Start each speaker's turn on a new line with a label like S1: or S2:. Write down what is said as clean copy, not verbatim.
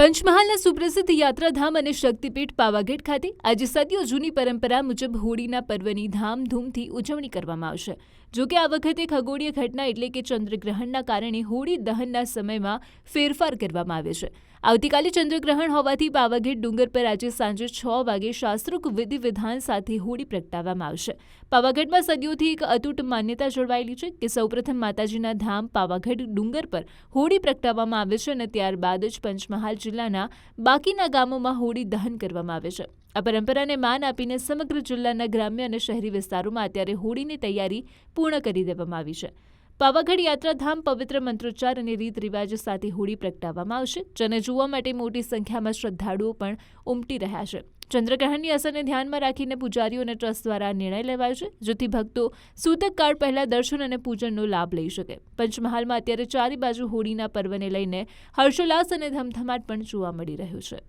S1: પંચમહાલના સુપ્રસિદ્ધ યાત્રાધામ અને શક્તિપીઠ પાવાગઢ ખાતે આજે સદીઓ જૂની પરંપરા મુજબ હોળીના પર્વની ધામધૂમથી ઉજવણી કરવામાં આવશે. જોકે આ વખતે ખગોળીય ઘટના એટલે કે ચંદ્રગ્રહણના કારણે હોળી દહનના સમયમાં ફેરફાર કરવામાં આવ્યો છે. આવતીકાલે ચંદ્રગ્રહણ હોવાથી પાવાગઢ ડુંગર પર આજે સાંજે 6 વાગે શાસ્ત્રોક્ત વિધિ વિધાન સાથે હોળી પ્રગટાવવામાં આવશે. પાવાગઢમાં સદીઓથી એક અતૂટ માન્યતા જળવાયેલી છે કે સૌપ્રથમ માતાજીના ધામ પાવાગઢ ડુંગર પર હોળી પ્રગટાવવામાં આવે છે અને ત્યારબાદ જ પંચમહાલ જિલ્લાના બાકીના ગામોમાં હોળી દહન કરવામાં આવે છે. આ પરંપરાને માન આપીને સમગ્ર જિલ્લાના ગ્રામ્ય અને શહેરી વિસ્તારોમાં અત્યારે હોળીની તૈયારી પૂર્ણ કરી દેવામાં આવી છે. પાવાગઢ યાત્રાધામ પવિત્ર મંત્રોચ્ચાર અને રીત રિવાજ સાથે હોળી પ્રગટાવવામાં આવશે, જેને જોવા માટે મોટી સંખ્યામાં શ્રદ્ધાળુઓ પણ ઉમટી રહ્યા છે. ચંદ્રગ્રહણની અસરને ધ્યાનમાં રાખીને પૂજારીઓ અને ટ્રસ્ટ દ્વારા નિર્ણય લેવાયો છે, જેથી ભક્તો સૂતક કાળ પહેલા દર્શન અને પૂજનનો લાભ લઈ શકે. પંચમહાલમાં અત્યારે ચારે બાજુ હોળીના પર્વને લઈને હર્ષોલ્લાસ અને ધમધમાટ પણ જોવા મળી રહ્યો છે.